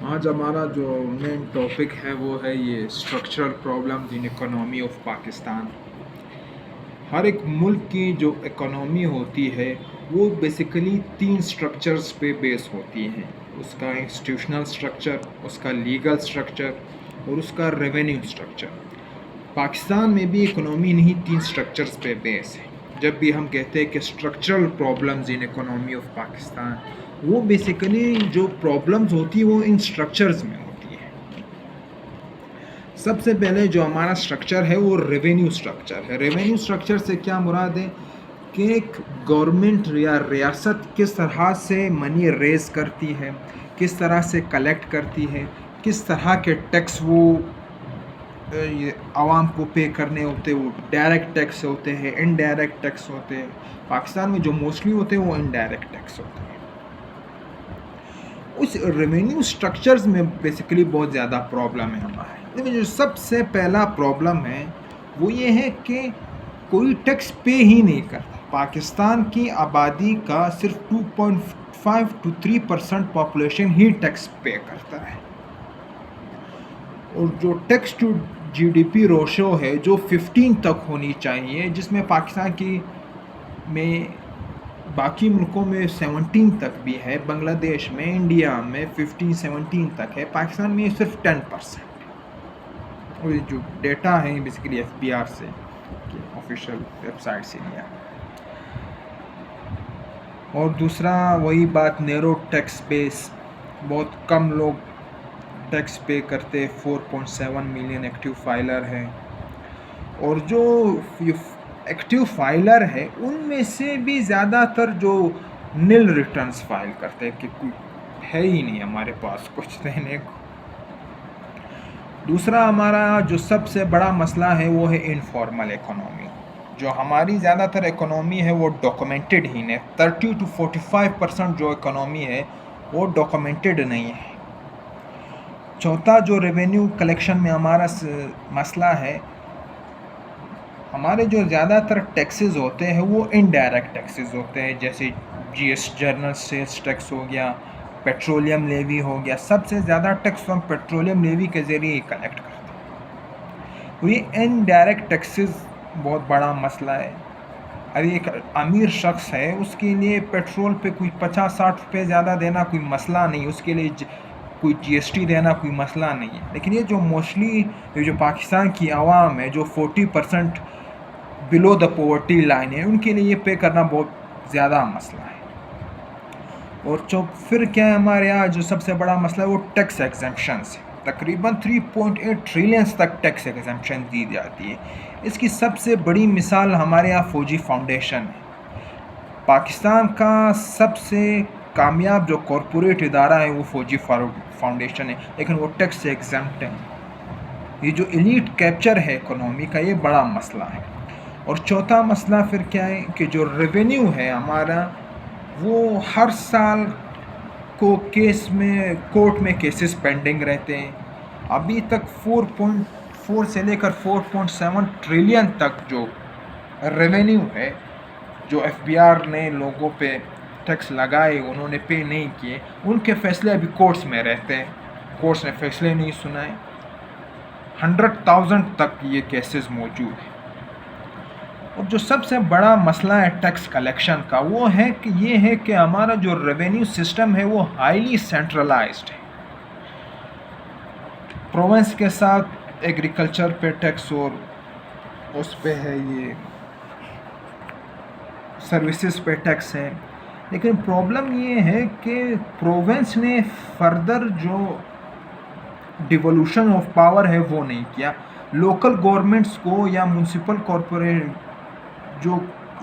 آج ہمارا جو مین ٹاپک ہے وہ ہے یہ structural problems in economy of Pakistan. ہر ایک ملک کی جو اکنامی ہوتی ہے وہ بیسیکلی 3 اسٹرکچرز پہ بیس ہوتی ہیں. اس کا انسٹیٹیوشنل اسٹرکچر، اس کا لیگل اسٹرکچر اور اس کا ریونیو اسٹرکچر. پاکستان میں بھی اکنامی انہی 3 اسٹرکچرز پہ بیس ہے. جب بھی ہم کہتے ہیں کہ structural problems in economy of Pakistan, وہ بیسیکلی جو پرابلمز ہوتی ہیں وہ ان اسٹرکچرز میں ہوتی ہے. سب سے پہلے جو ہمارا اسٹرکچر ہے وہ ریونیو اسٹرکچر ہے. ریونیو اسٹرکچر سے کیا مراد ہے کہ ایک گورنمنٹ یا ریاست کس طرح سے منی ریز کرتی ہے، کس طرح سے کلیکٹ کرتی ہے، کس طرح کے ٹیکس وہ عوام کو پے کرنے ہوتے ہیں. وہ ڈائریکٹ ٹیکس ہوتے ہیں، انڈائریکٹ ٹیکس ہوتے ہیں. پاکستان میں جو موسٹلی ہوتے ہیں وہ انڈائریکٹ ٹیکس ہوتے ہیں. اس ریونیو اسٹرکچرز میں بیسیکلی بہت زیادہ پرابلم ہے ہمارے. جو سب سے پہلا پرابلم ہے وہ یہ ہے کہ کوئی ٹیکس پے ہی نہیں کرتا. پاکستان کی آبادی کا صرف 2.5 to 3% پاپولیشن ہی ٹیکس پے کرتا ہے. اور جو tax to G D P ratio ہے جو 15 تک ہونی چاہیے، جس میں پاکستان کی میں باقی ملکوں میں 17 تک بھی ہے، بنگلہ دیش میں، انڈیا میں 15-17 تک ہے، پاکستان میں صرف 10%. اور یہ جو ڈیٹا ہے بیسیکلی FBR سے آفیشیل ویب سائٹ سے لیا. اور دوسرا وہی بات نیرو ٹیکس بیس، بہت کم لوگ ٹیکس پے کرتے. 4.7 ملین ایکٹیو فائلر ہے. اور جو ایکٹیو فائلر ہے ان میں سے بھی زیادہ تر جو نل ریٹرنز فائل کرتے ہیں کہ کوئی ہے ہی نہیں ہمارے پاس کچھ دینے کو. دوسرا ہمارا جو سب سے بڑا مسئلہ ہے وہ ہے انفارمل اکنامی. جو ہماری زیادہ تر اکنامی ہے وہ ڈاکومنٹڈ ہی نہیں. 30 to 45% جو اکنامی ہے وہ ڈاکومنٹڈ نہیں ہے. چوتھا جو ریونیو کلیکشن میں ہمارا مسئلہ ہے، ہمارے جو زیادہ تر ٹیکسز ہوتے ہیں وہ انڈائریکٹ ٹیکسز ہوتے ہیں، جیسے جنرل سیلز ٹیکس ہو گیا، پیٹرولیم لیوی ہو گیا. سب سے زیادہ ٹیکس ہم پیٹرولیم لیوی کے ذریعے ہی کلیکٹ کرتے ہیں. تو یہ انڈائریکٹ ٹیکسز بہت بڑا مسئلہ ہے. ابھی ایک امیر شخص ہے، اس کے لیے پیٹرول پہ کوئی 50-60 روپے زیادہ دینا کوئی مسئلہ نہیں، اس کے لیے کوئی GST دینا کوئی مسئلہ نہیں ہے. لیکن یہ جو موسٹلی جو پاکستان کی عوام ہے جو 40% بلو دا پاورٹی لائن ہے، ان کے لیے یہ پے کرنا بہت زیادہ مسئلہ ہے. اور پھر کیا ہے ہمارے یہاں جو سب سے بڑا مسئلہ ہے وہ ٹیکس ایگزمپشنز ہے. تقریباً 3.8 ٹریلینز تک ٹیکس ایگزمپشن دی جاتی ہے. اس کی سب سے بڑی مثال ہمارے یہاں فوجی فاؤنڈیشن ہے. پاکستان کا سب سے کامیاب جو کارپوریٹ ادارہ ہے وہ فوجی فاؤنڈیشن ہے، لیکن وہ ٹیکس ایگزمپٹ ہے. یہ جو ایلیٹ کیپچر ہے اکنامی کا، یہ بڑا مسئلہ ہے. اور چوتھا مسئلہ پھر کیا ہے کہ جو ریونیو ہے ہمارا، وہ ہر سال کو کیس میں کورٹ میں کیسز پینڈنگ رہتے ہیں. ابھی تک 4.4 سے لے کر 4.7 ٹریلین تک جو ریونیو ہے، جو FBR نے لوگوں پہ ٹیکس لگائے انہوں نے پے نہیں کیے، ان کے فیصلے ابھی کورٹس میں رہتے ہیں. کورٹس نے فیصلے نہیں سنائے. 100,000 تک یہ کیسز موجود ہیں. اور جو سب سے بڑا مسئلہ ہے ٹیکس کلیکشن کا، وہ ہے کہ یہ ہے کہ ہمارا جو ریونیو سسٹم ہے وہ ہائیلی سینٹرلائزڈ ہے. پروونس کے ساتھ ایگریکلچر پہ ٹیکس اور اس پہ ہے یہ سروسز پہ ٹیکس ہے. لیکن پرابلم یہ ہے کہ پروونس نے فردر جو ڈیولوشن آف پاور ہے وہ نہیں کیا. لوکل گورنمنٹس کو یا میونسپل کارپوریٹ جو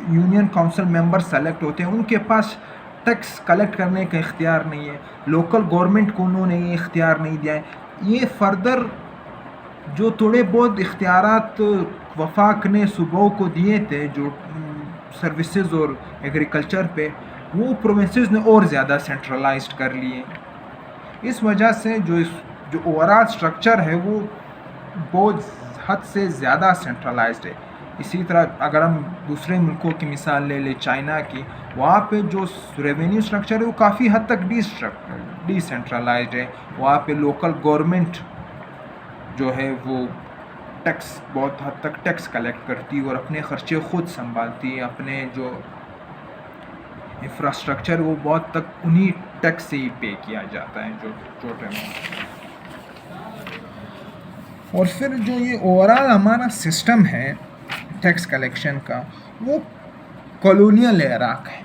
یونین کونسل ممبر سلیکٹ ہوتے ہیں ان کے پاس ٹیکس کلیکٹ کرنے کا اختیار نہیں ہے. لوکل گورنمنٹ کو انہوں نے یہ اختیار نہیں دیا ہے. یہ فردر جو تھوڑے بہت اختیارات وفاق نے صوبوں کو دیے تھے جو سروسز اور ایگریکلچر پہ، وہ پروونسز نے اور زیادہ سینٹرلائزڈ کر لیے. اس وجہ سے جو اوورآل اسٹرکچر ہے وہ بہت حد سے زیادہ سینٹرلائزڈ ہے. اسی طرح اگر ہم دوسرے ملکوں کی مثال لے لیں چائنا کی، وہاں پہ جو ریونیو اسٹرکچر ہے وہ کافی حد تک ڈی سینٹرلائزڈ ہے. وہاں پہ لوکل گورنمنٹ جو ہے وہ ٹیکس بہت حد تک ٹیکس کلیکٹ کرتی ہے اور اپنے خرچے خود سنبھالتی ہے. اپنے جو انفراسٹرکچر وہ بہت تک انہی ٹیکس سے ہی پے کیا جاتا ہے جو چھوٹے میں. اور پھر جو یہ اوورال ہمارا سسٹم ہے ٹیکس کلیکشن کا وہ کالونیل ایرا کا ہے.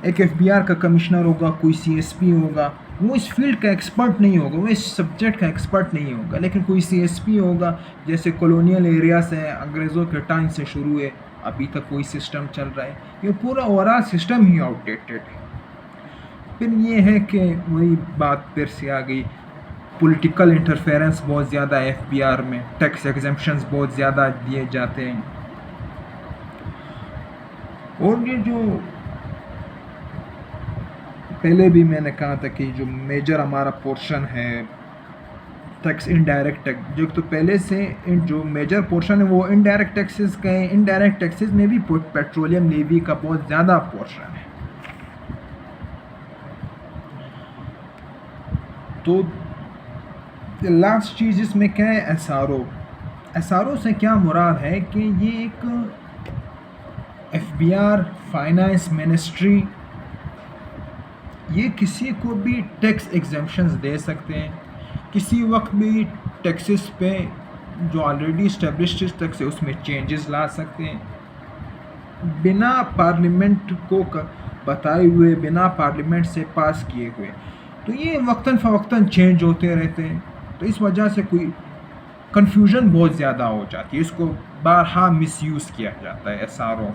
ایک ایف بی آر کا کمشنر ہوگا، کوئی سی ایس پی ہوگا، وہ اس فیلڈ کا ایکسپرٹ نہیں ہوگا، وہ اس سبجیکٹ کا ایکسپرٹ نہیں ہوگا، لیکن کوئی سی ایس پی ہوگا. جیسے کالونیل ایریاز ہیں انگریزوں کے ٹائم سے شروع ہے، ابھی تک کوئی سسٹم چل رہا ہے. یہ پورا اوورال سسٹم ہی آؤٹ ڈیٹڈ ہے. پھر یہ ہے کہ وہی بات پھر سے آ گئی، پولیٹیکل انٹرفیرنس بہت زیادہ ہے ایف بی آر میں، ٹیکس ایگزمپشنز بہت زیادہ دیے جاتے ہیں. اور یہ جو پہلے بھی میں نے کہا تھا کہ جو میجر ہمارا پورشن ہے ٹیکس انڈائریکٹ ٹیکس، جو تو پہلے سے جو میجر پورشن ہے وہ انڈائریکٹ ٹیکسز کا ہے. انڈائریکٹ ٹیکسز میں بھی پیٹرولیم لیوی کا بہت زیادہ پورشن ہے. تو لاسٹ چیز اس میں کیا ہے، S R O. S R O سے کیا مراد ہے کہ یہ ایک F B R, finance ministry, یہ کسی کو بھی ٹیکس ایگزمپشنز دے سکتے ہیں. کسی وقت بھی ٹیکسز پہ جو آلریڈی اسٹیبلشڈ ٹیکس ہے اس میں چینجز لا سکتے ہیں بنا پارلیمنٹ کو بتائے ہوئے، بنا پارلیمنٹ سے پاس کیے ہوئے. تو یہ وقتاً فوقتاً چینج ہوتے رہتے ہیں. تو اس وجہ سے کوئی کنفیوژن بہت زیادہ ہو جاتی ہے. اس کو بارہا مس یوز کیا جاتا ہے ایس آر او،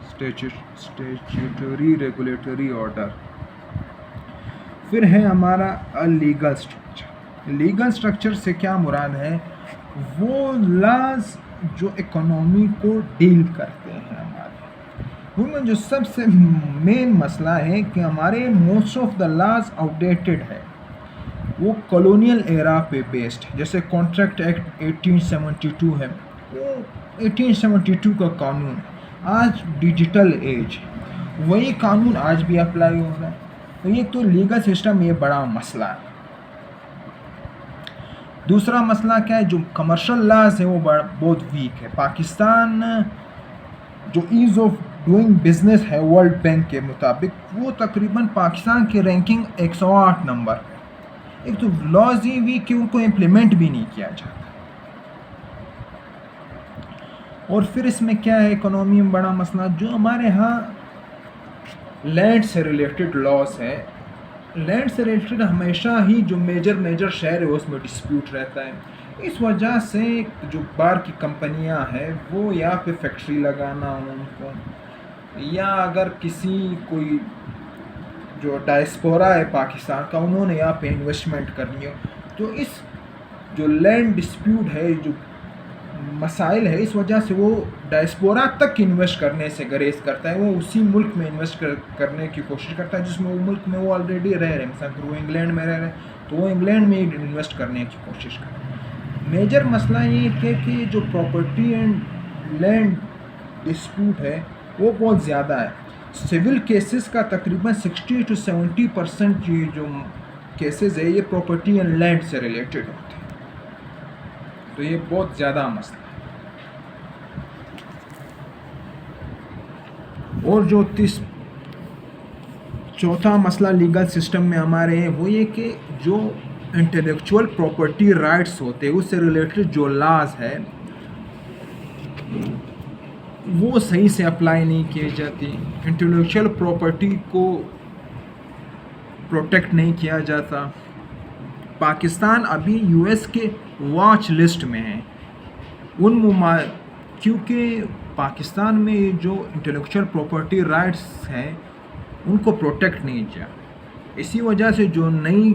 اسٹیچوٹری ریگولیٹری آرڈر. پھر ہے ہمارا لیگل اسٹرکچر. لیگل اسٹرکچر سے کیا مراد ہے، وہ لاز جو اکنامی کو ڈیل کرتے ہیں ہمارے. ان میں جو سب سے مین مسئلہ ہے کہ ہمارے most of the laws out dated ہے، وہ کالونیل ایرا پہ بیسڈ. جیسے کانٹریکٹ ایکٹ 1872 ہے، وہ 1872 کا قانون. آج ڈیجیٹل ایج، وہی قانون آج بھی اپلائی ہو رہا ہے. تو یہ تو لیگل سسٹم یہ بڑا مسئلہ ہے. دوسرا مسئلہ کیا ہے، جو کمرشل لاز ہے وہ بہت ویک ہے. پاکستان جو ایز آف ڈوئنگ بزنس ہے ورلڈ بینک کے مطابق، وہ تقریباً پاکستان کی رینکنگ 108 نمبر. ایک تو لاز ہی ویک کہ ان کو امپلیمنٹ بھی نہیں کیا جاتا. اور پھر اس میں کیا ہے اکنامی میں بڑا مسئلہ، جو ہمارے ہاں لینڈ سے ریلیٹڈ لاز ہے. لینڈ سے ریلیٹڈ ہمیشہ ہی جو میجر شہر ہے اس میں ڈسپیوٹ رہتا ہے. اس وجہ سے جو باہر کی کمپنیاں ہیں وہ یا پہ فیکٹری لگانا ہو ان کو، یا اگر کوئی جو ڈائسپورا ہے پاکستان کا انہوں نے یہاں پہ انویسٹمنٹ کرنی ہو، تو اس جو لینڈ ڈسپیوٹ ہے، جو مسائل ہے، اس وجہ سے وہ ڈائسپورا تک انویسٹ کرنے سے گریز کرتا ہے. وہ اسی ملک میں انویسٹ کرنے کی کوشش کرتا ہے جس میں وہ ملک میں وہ آلریڈی رہ رہے ہیں. مثلا اگر وہ انگلینڈ میں رہ رہے ہیں تو وہ انگلینڈ میں ہی انویسٹ کرنے کی کوشش کرتا ہے. میجر مسئلہ یہ ہے کہ جو پراپرٹی اینڈ لینڈ ڈسپیوٹ ہے وہ بہت زیادہ ہے. سول کیسز کا تقریباً 60 to 70% یہ جو کیسز ہے یہ پراپرٹی اینڈ لینڈ سے ریلیٹڈ ہوتے ہیں. تو یہ بہت زیادہ مسئلہ ہے. اور جو چوتھا مسئلہ لیگل سسٹم میں ہمارے ہے وہ یہ کہ جو انٹلیکچوئل پراپرٹی رائٹس ہوتے ہیں اس سے ریلیٹڈ جو لاز ہے وہ صحیح سے اپلائی نہیں کیے جاتی. انٹلیکچوئل پراپرٹی کو پروٹیکٹ نہیں کیا جاتا. پاکستان ابھی یو ایس کے واچ لسٹ میں ہے کیونکہ پاکستان میں جو انٹلیکچوئل پراپرٹی رائٹس ہیں ان کو پروٹیکٹ نہیں کیا. اسی وجہ سے جو نئی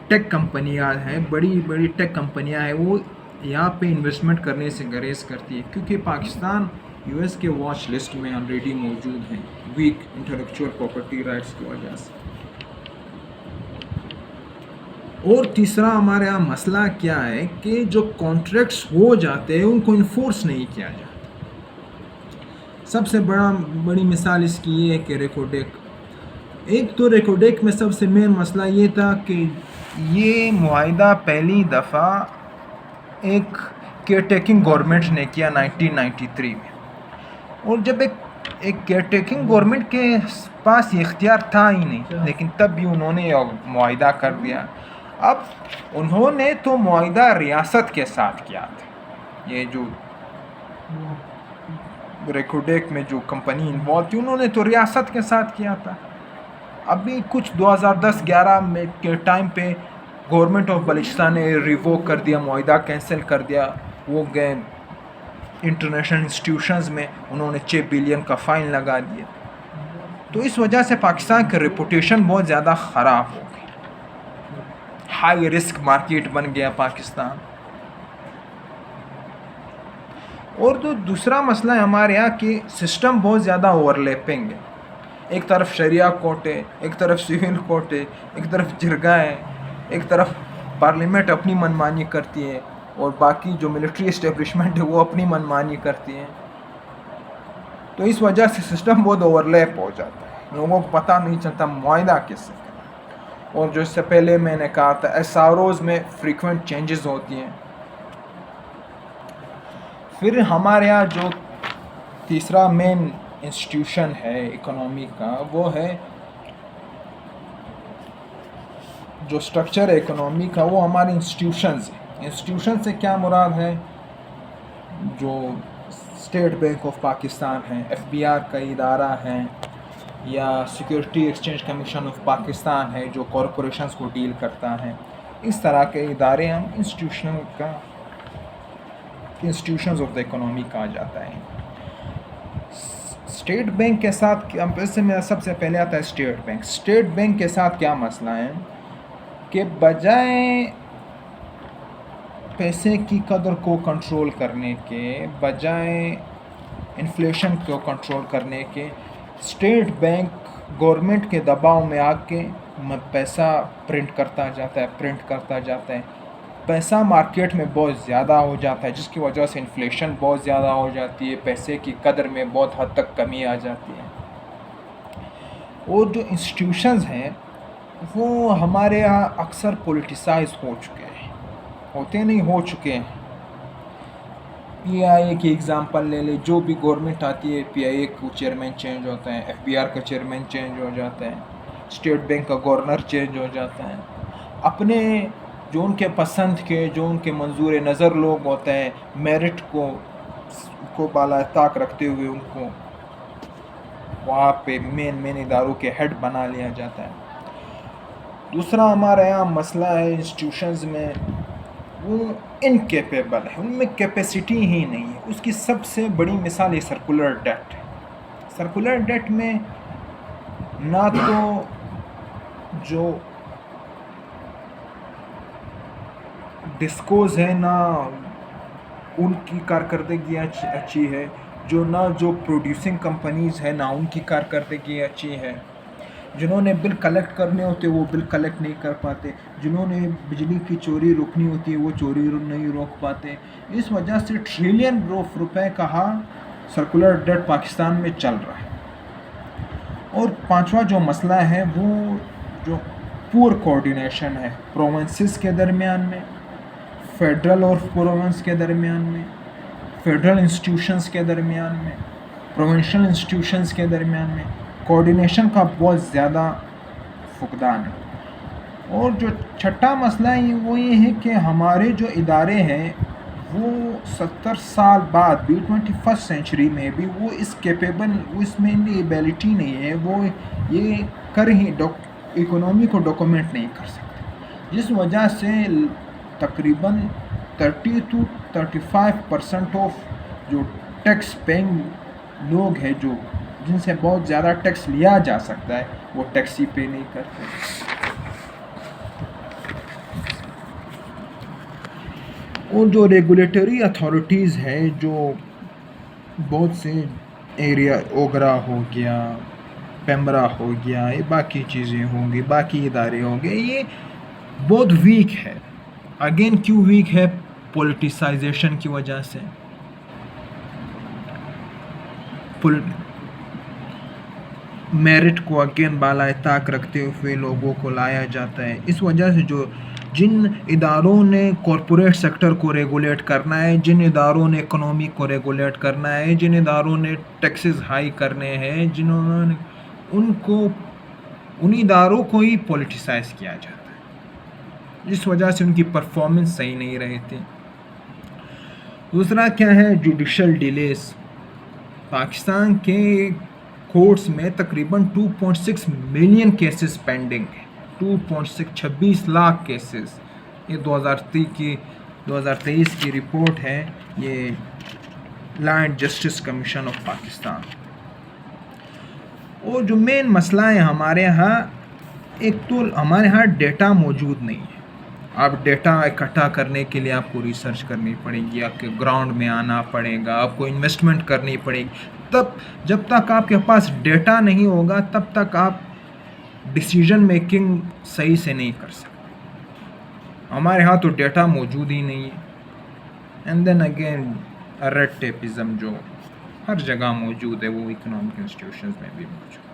ٹیک کمپنیاں ہیں، بڑی ٹیک کمپنیاں ہیں، وہ یہاں پہ انویسٹمنٹ کرنے سے گریز کرتی ہے کیونکہ پاکستان یو ایس کے واچ لسٹ میں آلریڈی موجود ہیں ویک انٹلیکچوئل پراپرٹی رائٹس کی وجہ سے. اور تیسرا ہمارے یہاں مسئلہ کیا ہے کہ جو کانٹریکٹس ہو جاتے ہیں ان کو انفورس نہیں کیا جاتا. سب سے بڑی مثال اس کی یہ ہے کہ ریکوڈیک. ایک تو ریکوڈیک میں سب سے مین مسئلہ یہ تھا کہ یہ معاہدہ پہلی دفعہ ایک کیئر ٹیکنگ گورنمنٹ نے کیا 1993 میں. اور جب ایک کیئر ٹیکنگ گورنمنٹ کے پاس یہ اختیار تھا ہی نہیں، لیکن تب بھی انہوں نے معاہدہ کر دیا. اب انہوں نے تو معاہدہ ریاست کے ساتھ کیا تھا. یہ جو ریکوڈیک میں جو کمپنی انوالو تھی انہوں نے تو ریاست کے ساتھ کیا تھا. ابھی کچھ 2010-11 میں کے ٹائم پہ گورنمنٹ آف بلوچستان نے ریووک کر دیا، معاہدہ کینسل کر دیا. وہ گئے انٹرنیشنل انسٹیٹیوشنز میں، انہوں نے 6 بلین کا فائن لگا دیا. تو اس وجہ سے پاکستان کی ریپوٹیشن بہت زیادہ خراب ہو گئی. ہائی رسک مارکیٹ بن گیا پاکستان. اور تو دوسرا مسئلہ ہے ہمارے یہاں کہ سسٹم بہت زیادہ اوور لیپنگ ہے. ایک طرف شریعہ کورٹ ہے، ایک طرف سول کورٹ ہے، ایک طرف جرگا ہے، ایک طرف پارلیمنٹ اپنی منمانی کرتی ہے، اور باقی جو ملٹری اسٹیبلشمنٹ ہے وہ اپنی منمانی کرتی ہے. تو اس وجہ سے سسٹم بہت اوور لیپ ہو جاتا ہے، لوگوں کو پتہ نہیں چلتا معاہدہ کس سے. اور جو اس سے پہلے میں نے کہا تھا SROs میں فریکوینٹ چینجز ہوتی ہیں. پھر ہمارے یہاں جو تیسرا مین انسٹیٹیوشن ہے اکنامی کا، وہ ہے جو سٹرکچر ہے اکنامی کا، وہ ہمارے انسٹیٹیوشنز ہیں. انسٹیٹیوشن سے کیا مراد ہے؟ جو اسٹیٹ بینک آف پاکستان ہے، FBR کا ادارہ ہے، یا security exchange commission of Pakistan ہے جو کارپوریشنز کو ڈیل کرتا ہے. اس طرح کے ادارے ہم انسٹیٹیوشنز آف دا اکنامی کہا جاتا ہے. اسٹیٹ بینک کے ساتھ سب سے پہلے آتا ہے اسٹیٹ بینک. اسٹیٹ بینک کے ساتھ کیا مسئلہ ہے کہ بجائے پیسے کی قدر کو کنٹرول کرنے کے، بجائے انفلیشن کو کنٹرول کرنے کے، اسٹیٹ بینک گورنمنٹ کے دباؤ میں آ کے پیسہ پرنٹ کرتا جاتا ہے. پیسہ مارکیٹ میں بہت زیادہ ہو جاتا ہے، جس کی وجہ سے انفلیشن بہت زیادہ ہو جاتی ہے، پیسے کی قدر میں بہت حد تک کمی آ جاتی ہے. اور جو انسٹیٹیوشنز ہیں وہ ہمارے یہاں اکثر پولیٹیسائز ہو چکے ہیں. PIA کی ایگزامپل لے لے، جو بھی گورنمنٹ آتی ہے PIA کو چیئرمین چینج ہوتا ہے، FBR کا چیئرمین چینج ہو جاتا ہے، اسٹیٹ بینک کا گورنر چینج ہو جاتا ہے. اپنے جو ان کے پسند کے، جو ان کے منظور نظر لوگ ہوتے ہیں، میرٹ کو بالا طاق رکھتے ہوئے ان کو وہاں پہ مین اداروں کے ہیڈ بنا لیا جاتا ہے. دوسرا ہمارے یہاں مسئلہ ہے انسٹیٹیوشنز میں، وہ انکیپیبل ہے، ان میں کیپیسٹی ہی نہیں ہے. اس کی سب سے بڑی مثال یہ سرکولر ڈیٹ ہے. سرکولر ڈیٹ میں نہ تو جو ڈسکوز ہے نہ ان کی کارکردگی اچھی ہے، جو پروڈیوسنگ کمپنیز ہے نہ ان کی کارکردگی اچھی ہے. جنہوں نے بل کلیکٹ کرنے ہوتے وہ بل کلیکٹ نہیں کر پاتے، جنہوں نے بجلی کی چوری روکنی ہوتی ہے وہ چوری نہیں روک پاتے. اس وجہ سے ٹریلین روپے کا سرکولر ڈیٹ پاکستان میں چل رہا ہے. اور پانچواں جو مسئلہ ہے وہ جو پور کوآرڈینیشن ہے پروونسز کے درمیان میں، فیڈرل اور پروونس کے درمیان میں، فیڈرل انسٹیٹیوشنز کے درمیان میں، پروونشل انسٹیٹیوشنز کے درمیان میں کوآرڈینیشن کا بہت زیادہ فقدان ہے. اور جو چھٹا مسئلہ ہے وہ یہ ہے کہ ہمارے جو ادارے ہیں وہ 70 سال بعد بھی 21st سینچری میں بھی وہ اس میں ایبیلٹی نہیں ہے، وہ یہ اکنامی کو ڈاکومنٹ نہیں کر سکتے، جس وجہ سے تقریباً 30-35% آف جو ٹیکس پیئنگ لوگ ہیں جن سے بہت زیادہ ٹیکس لیا جا سکتا ہے وہ ٹیکس ہی پے نہیں کرتے. اور جو ریگولیٹری اتھارٹیز ہیں، جو بہت سے ایریا، اوگرا ہو گیا، پیمرا ہو گیا، یہ باقی چیزیں ہوں گی، باقی ادارے ہوں گے، یہ بہت ویک ہے. اگین کیوں ویک ہے؟ پولیٹیسائزیشن کی وجہ سے. میرٹ کو اگین بالائے طاق رکھتے ہوئے لوگوں کو لایا جاتا ہے. اس وجہ سے جن اداروں نے کارپوریٹ سیکٹر کو ریگولیٹ کرنا ہے، جن اداروں نے اکنامی کو ریگولیٹ کرنا ہے، جن اداروں نے ٹیکسز ہائی کرنے ہیں، ان اداروں کو ہی پولیٹیسائز کیا جاتا ہے، جس وجہ سے ان کی پرفارمنس صحیح نہیں رہتی. دوسرا کیا ہے؟ Judicial delays. پاکستان کے کورٹس میں تقریباً 2.6 ملین کیسز پینڈنگ ہیں. 26 لاکھ کیسز. یہ 2023 کی رپورٹ ہے، یہ law and justice commission of Pakistan. اور جو مین مسئلہ ہے ہمارے ہاں، ایک تو ہمارے ہاں ڈیٹا موجود نہیں ہے. آپ ڈیٹا اکٹھا کرنے کے لیے آپ کو ریسرچ کرنی پڑے گی، آپ کے گراؤنڈ میں آنا پڑے گا، آپ کو انویسٹمنٹ کرنی پڑے گی. جب تک آپ کے پاس ڈیٹا نہیں ہوگا تب تک آپ ڈیسیژن میکنگ صحیح سے نہیں کر سکتے. ہمارے ہاں تو ڈیٹا موجود ہی نہیں ہے. And then again red tapism جو ہر جگہ موجود ہے، وہ اکنامک انسٹیٹیوشنز میں بھی موجود ہے.